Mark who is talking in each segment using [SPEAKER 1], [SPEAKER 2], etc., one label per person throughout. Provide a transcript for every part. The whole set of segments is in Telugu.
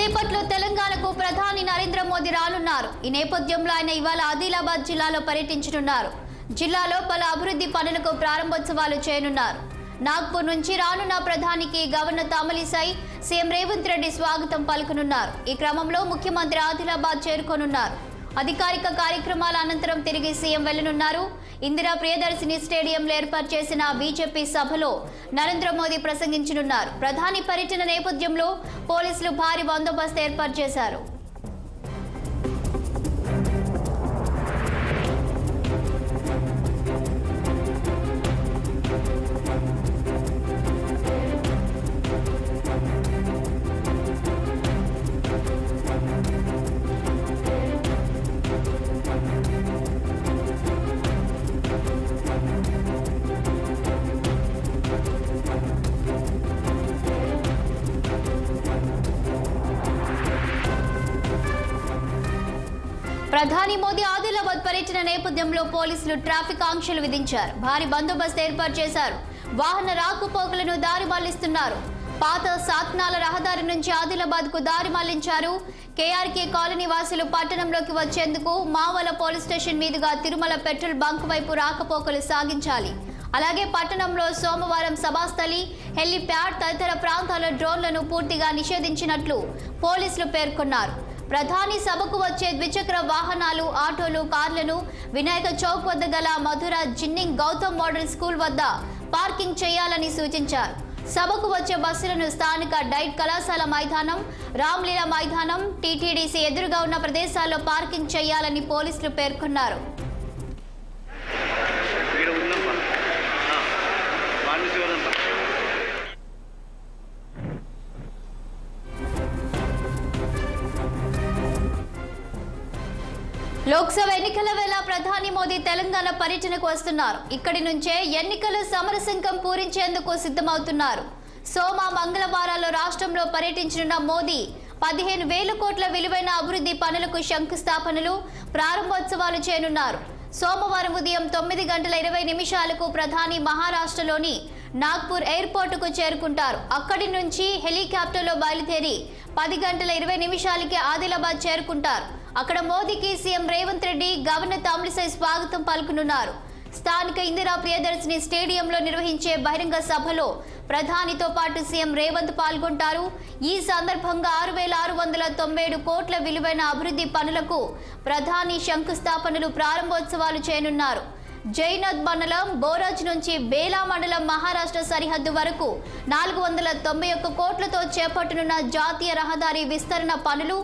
[SPEAKER 1] కాసేపట్లో తెలంగాణకు ప్రధాని నరేంద్ర మోదీ రానున్నారు. ఈ నేపథ్యంలో ఆయన ఇవాళ ఆదిలాబాద్ జిల్లాలో పర్యటించనున్నారు. జిల్లాలో పలు అభివృద్ధి పనులకు ప్రారంభోత్సవాలు చేయనున్నారు. నాగ్పూర్ నుంచి రానున్న ప్రధానికి గవర్నర్ తమిళిసై సీఎం రేవంత్ రెడ్డి స్వాగతం పలుకనున్నారు. ఈ క్రమంలో ముఖ్యమంత్రి ఆదిలాబాద్ చేరుకోనున్నారు. అధికారిక కార్యక్రమాల అనంతరం తిరిగి సీఎం వెళ్లనున్నారు. ఇందిరా ప్రియదర్శిని స్టేడియంలో ఏర్పాటు చేసిన బీజేపీ సభలో నరేంద్ర మోదీ ప్రసంగించనున్నారు. ప్రధాని పర్యటన నేపథ్యంలో పోలీసులు భారీ బందోబస్తు ఏర్పాటు చేశారు. ప్రధాని మోదీ ఆదిలాబాద్ పర్యటన నేపథ్యంలో పోలీసులు ట్రాఫిక్ ఆంక్షలు విధించారు. భారీ బందోబస్తు ఏర్పాటు చేశారు. వాహన రాకపోకలను దారి మళ్లిస్తున్నారు. పాత సాత్నాల రహదారి నుంచి ఆదిలాబాద్ కు దారి మళ్లించారు. కేఆర్కే కాలనీ వాసులు పట్టణంలోకి వచ్చేందుకు మావల పోలీస్ స్టేషన్ మీదుగా తిరుమల పెట్రోల్ బంక్ వైపు రాకపోకలు సాగించాలి. అలాగే పట్టణంలో సోమవారం సభాస్థలి, హెలిప్యాడ్ తదితర ప్రాంతాల డ్రోన్లను పూర్తిగా నిషేధించినట్లు పోలీసులు పేర్కొన్నారు. ప్రధాని సభకు వచ్చే ద్విచక్ర వాహనాలు, ఆటోలు, కార్లను వినాయక చౌక్ వద్ద గల మధుర జిన్నింగ్ గౌతమ్ మోడల్ స్కూల్ వద్ద పార్కింగ్ చేయాలని సూచించారు. సభకు వచ్చే బస్సులను స్థానిక డైట్ కళాశాల మైదానం, రామ్లీలా మైదానం, టీటీడీసీ ఎదురుగా ఉన్న ప్రదేశాల్లో పార్కింగ్ చేయాలని పోలీసులు పేర్కొన్నారు. లోక్సభ ఎన్నికల వేళ ప్రధాని మోదీ తెలంగాణ పర్యటనకు వస్తున్నారు. ఇక్కడి నుంచే ఎన్నికల సమరశంఖం పూరించేందుకు సిద్ధమవుతున్నారు. సోమ, మంగళవారాల్లో రాష్ట్రంలో పర్యటించనున్న మోదీ 15,000 కోట్ల విలువైన అభివృద్ధి పనులకు శంకుస్థాపనలు, ప్రారంభోత్సవాలు చేయనున్నారు. సోమవారం ఉదయం 9:20 ప్రధాని మహారాష్ట్రలోని నాగ్పూర్ ఎయిర్పోర్టుకు చేరుకుంటారు. అక్కడి నుంచి హెలికాప్టర్లో బయలుదేరి 10:20 ఆదిలాబాద్ చేరుకుంటారు. అక్కడ మోదీకి సీఎం రేవంత్ రెడ్డి, గవర్నర్ తమిళిసై స్వాగతం పలుకనున్నారు. స్థానిక ఇందిరా ప్రియదర్శిని స్టేడియంలో నిర్వహించే బహిరంగ సభలో ప్రధానితో పాటు సీఎం రేవంత్ పాల్గొంటారు. ఈ సందర్భంగా 6,697 కోట్ల విలువైన అభివృద్ధి పనులకు ప్రధాని శంకుస్థాపనలు, ప్రారంభోత్సవాలు చేయనున్నారు. జైనద్ మండలం బోరాజ్ నుంచి బేలా మండలం మహారాష్ట్ర సరిహద్దు వరకు 491 కోట్లతో చేపట్టనున్న జాతీయ రహదారి విస్తరణ పనులు,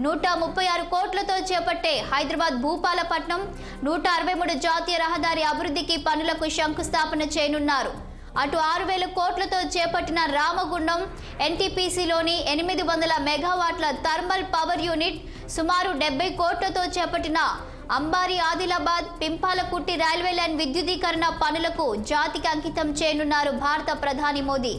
[SPEAKER 1] 136 కోట్లతో చేపట్టే హైదరాబాద్ భూపాలపట్నం 163 జాతీయ రహదారి అభివృద్ధికి పనులకు శంకుస్థాపన చేయనున్నారు. అటు 6,000 కోట్లతో చేపట్టిన రామగుండం ఎన్టీపీసీలోని 800 మెగావాట్ల థర్మల్ పవర్ యూనిట్, సుమారు 70 కోట్లతో చేపట్టిన అంబారి, ఆదిలాబాద్, పింపాలకుట్టి రైల్వే లైన్ విద్యుదీకరణ పనులకు జాతికి అంకితం చేయనున్నారు భారత ప్రధాని మోదీ.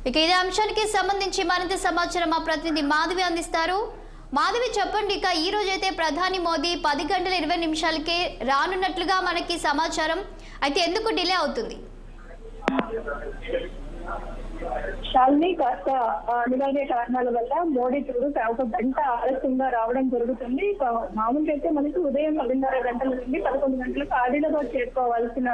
[SPEAKER 1] ఇక ఇదే అంశానికి సంబంధించి మరింత సమాచారం మా ప్రతినిధి మాధవి అందిస్తారు. మాధవి, చెప్పండి, ఇక ఈ రోజైతే ప్రధాని మోదీ 10:20 రానున్నట్లుగా మనకి సమాచారం. అయితే ఎందుకు డిలే అవుతుంది?
[SPEAKER 2] శాలిని, కాస్త అనివార్య కారణాల వల్ల మోడీ టూరు ఒక గంట ఆలస్యంగా రావడం జరుగుతుంది. మామూలుగా అయితే మనకి ఉదయం 10:30 గంటల నుండి 11 గంటలకు ఆదిలాబాద్ చేరుకోవాల్సిన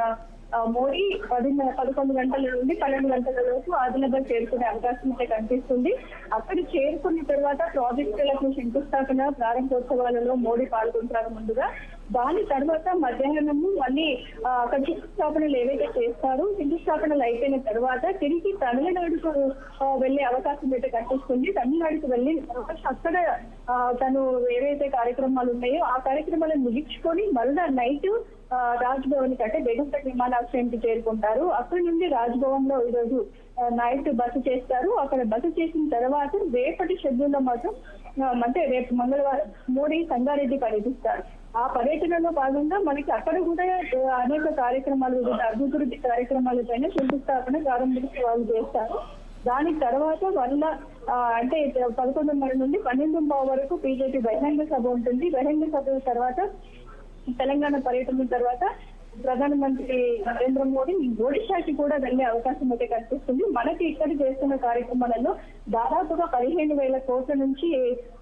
[SPEAKER 2] మోడీ 11 గంటల నుండి 12 గంటల లోపు ఆదిలాబాద్ చేరుకునే అవకాశం అయితే కనిపిస్తుంది. అక్కడ చేరుకున్న తర్వాత ప్రాజెక్టులకు శంకుస్థాపన, ప్రారంభోత్సవాలలో మోడీ పాల్గొంటారు. ముందుగా దాని తర్వాత మధ్యాహ్నము మళ్ళీ అక్కడ శంకుస్థాపనలు ఏవైతే చేస్తారో, శంకుస్థాపనలు అయిపోయిన తర్వాత తిరిగి తమిళనాడుకు వెళ్లే అవకాశం అయితే కనిపిస్తుంది. తమిళనాడుకు వెళ్ళిన తర్వాత అక్కడ తను ఏవైతే కార్యక్రమాలు ఉన్నాయో ఆ కార్యక్రమాలను ముగించుకొని మళ్ళా నైట్ రాజ్భవన్ కి, అంటే బేగంపేట విమానాశ్రయానికి చేరుకుంటారు. అక్కడి నుండి రాజ్భవన్ లో ఈరోజు నైట్ బస చేస్తారు. అక్కడ బస చేసిన తర్వాత రేపటి షెడ్యూల్ లో మాత్రం అంటే రేపు మంగళవారం మోడీ సంగారెడ్డి పర్యటిస్తారు. ఆ పర్యటనలో భాగంగా మనకి అక్కడ కూడా అనేక కార్యక్రమాలు, వివిధ అభివృద్ధి కార్యక్రమాల పైన శంకుస్థాపన ప్రారంభించి వాళ్ళు చేస్తారు. దాని తర్వాత వాళ్ళ అంటే 11:30 నుండి 12:30 వరకు బీజేపీ బహిరంగ సభ ఉంటుంది. బహిరంగ సభ తర్వాత తెలంగాణ పర్యటన తర్వాత ప్రధానమంత్రి నరేంద్ర మోడీ ఒడిశాకి కూడా వెళ్లే అవకాశం అయితే కనిపిస్తుంది. మనకి ఇక్కడ చేస్తున్న కార్యక్రమాలలో దాదాపుగా 15,000 కోట్ల నుంచి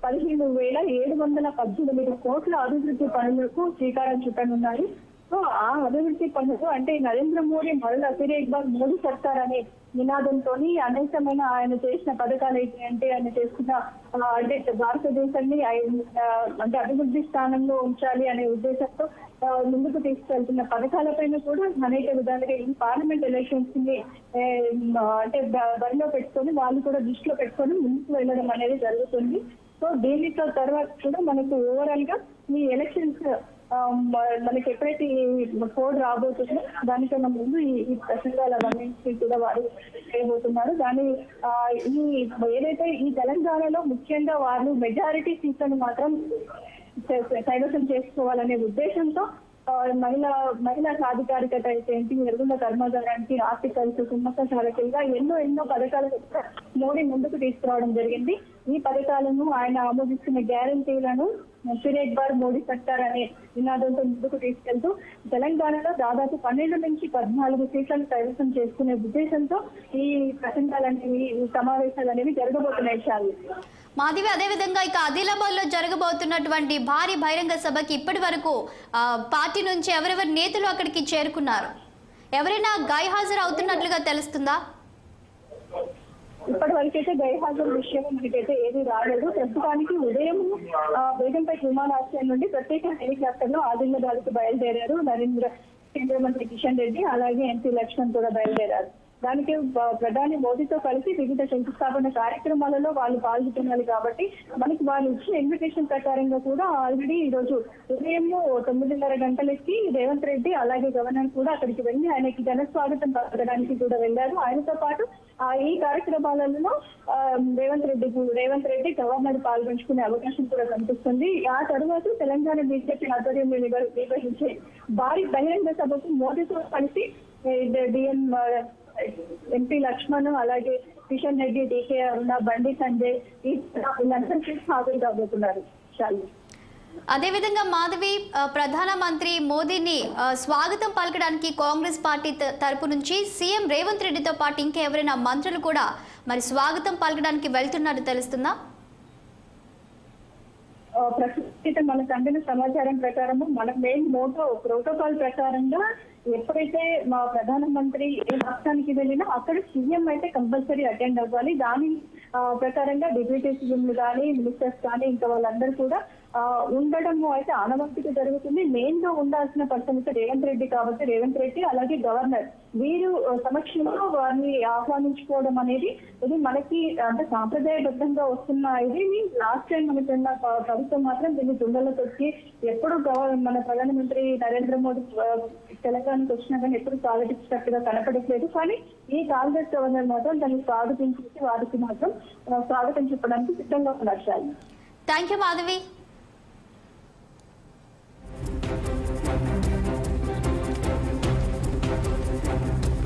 [SPEAKER 2] 15,718 కోట్ల అభివృద్ధి పనులకు శ్రీకారం చుట్టనున్నారు. సో ఆ అభివృద్ధి పనులు అంటే నరేంద్ర మోడీ మరలా ఫిర్ ఎక్ బార్ మోడీ సర్కార్ అనే నినాదంతో అనేకమైన ఆయన చేసిన పథకాలు ఏంటి, ఆయన చేస్తున్న అంటే భారతదేశాన్ని అంటే అభివృద్ధి స్థానంలో ఉంచాలి అనే ఉద్దేశంతో ముందుకు తీసుకెళ్తున్న పథకాలపైన కూడా అనేక విధాలుగా ఈ పార్లమెంట్ ఎలక్షన్స్ ని అంటే బరిలో పెట్టుకొని వాళ్ళు కూడా దృష్టిలో పెట్టుకొని ముందుకు వెళ్ళడం అనేది జరుగుతుంది. సో దీనితో తర్వాత కూడా మనకు ఓవరాల్ గా ఈ ఎలక్షన్స్ మనకి ఎప్పుడైతే ఈ కోడ్ రాబోతుందో దానికన్నా ముందు ఈ ప్రసంగాల అన్నింటినీ కూడా వారు చేయబోతున్నారు. దాని ఈ ఏదైతే ఈ తెలంగాణలో ముఖ్యంగా వారు మెజారిటీ సీట్లను మాత్రం కైవసం చేసుకోవాలనే ఉద్దేశంతో మహిళా సాధికారికత అయితే ఏంటి, నిర్గుణ కర్మాగారానికి ఆర్టికల్స్, కుమ్మక్క సారకులుగా ఎన్నో పథకాలు మోడీ ముందుకు తీసుకురావడం జరిగింది. ఈ పథకాలను ఆయన ఆమోదిస్తున్న గ్యారంటీలను ఫిర్ ఎక్ బార్ మోడీ సర్కార్ అనే నినాదంతో ముందుకు తీసుకెళ్తూ తెలంగాణలో దాదాపు 12 నుంచి 14 సీట్లను కైవసం చేసుకునే ఉద్దేశంతో ఈ ప్రసంగాలనేవి, ఈ సమావేశాలు అనేవి జరగబోతున్నాయి. చాలు
[SPEAKER 1] మాధవి, అదేవిధంగా ఇక ఆదిలాబాద్ లో జరగబోతున్నటువంటి భారీ బహిరంగ సభకి ఇప్పటి వరకు పార్టీ నుంచి ఎవరెవరి నేతలు అక్కడికి చేరుకున్నారు? ఎవరైనా గైహాజరు అవుతున్నట్లుగా తెలుస్తుందా?
[SPEAKER 2] ఇప్పటి వరకైతే గైహాజరు విషయం మనకైతే ఏది రాలేదు. ప్రస్తుతానికి ఉదయం బేగంపేట విమానాశ్రయం నుండి ప్రత్యేక హెలికాప్టర్ లో ఆదిలాబాద్ కు బయలుదేరారు కేంద్ర మంత్రి కిషన్ రెడ్డి, అలాగే ఎంపీ లక్ష్మణ్ కూడా బయలుదేరారు. దానికి ప్రధాని మోదీతో కలిసి వివిధ శంకుస్థాపన కార్యక్రమాలలో వాళ్ళు పాల్గొంటున్నారు. కాబట్టి మనకి వాళ్ళు ఇచ్చిన ఇన్విటేషన్ ప్రకారంగా కూడా ఆల్రెడీ ఈ రోజు ఉదయం 9:30 గంటలకి రేవంత్ రెడ్డి అలాగే గవర్నర్ కూడా అక్కడికి వెళ్లి ఆయనకి ఘన స్వాగతం పలకడానికి కూడా వెళ్లారు. ఆయనతో పాటు ఈ కార్యక్రమాలలో రేవంత్ రెడ్డి గవర్నర్ పాల్గొంచుకునే అవకాశం కూడా కనిపిస్తుంది. ఆ తర్వాత తెలంగాణ బీజేపీ ఆధ్వర్యంలో నిర్వహించే భారీ బహిరంగ సభకు మోదీతో కలిసి డిఎం ఎంపీ లక్ష్మణ్, అలాగే కిషన్ రెడ్డి, డీకే అరుణ, బండి సంజయ్ వీళ్ళందరికీ హాజరు కాబోతున్నారు. చాలు.
[SPEAKER 1] అదేవిధంగా మాధవి, ప్రధానమంత్రి మోదీని స్వాగతం పలకడానికి కాంగ్రెస్ పార్టీ తరపు నుంచి సీఎం రేవంత్ రెడ్డితో పాటు ఇంకా ఎవరైనా మంత్రులు కూడా మరి స్వాగతం పలకడానికి వెళ్తున్నట్టు తెలుస్తుందా?
[SPEAKER 2] ప్రస్తుతం మనకు అందిన సమాచారం ప్రకారము మన మెయిన్ ప్రోటోకాల్ ప్రకారంగా ఎప్పుడైతే మా ప్రధానమంత్రి ఏ రాష్ట్రానికి వెళ్ళినా అక్కడ సీఎం అయితే కంపల్సరీ అటెండ్ అవ్వాలి. దాని ప్రకారంగా డిప్యూటీ సీఎంలు కానీ, మినిస్టర్స్ కానీ ఇంకా వాళ్ళందరూ కూడా ఉండడం అయితే ఆనవాయితీగా జరుగుతుంది. మెయిన్ గా ఉండాల్సిన పర్సన్ అయితే రేవంత్ రెడ్డి కాబట్టి రేవంత్ రెడ్డి అలాగే గవర్నర్ వీరు సమక్షంలో వారిని ఆహ్వానించుకోవడం అనేది ఇది మనకి అంటే సాంప్రదాయబద్ధంగా వస్తున్న ఇది. లాస్ట్ టైం మనకి ఉన్న ప్రభుత్వం మాత్రం దీన్ని తుండలో తొక్కి ఎప్పుడు మన ప్రధానమంత్రి నరేంద్ర మోడీ తెలంగాణకు వచ్చినా కానీ ఎప్పుడు స్వాగతించినట్టుగా కనపడట్లేదు. కానీ ఈ కాంగ్రెస్ గవర్నర్ మాత్రం దాన్ని స్వాగతించి వారికి మాత్రం స్వాగతం చెప్పడానికి సిద్ధంగా ఉన్నారు.
[SPEAKER 1] Thank you Madhavi.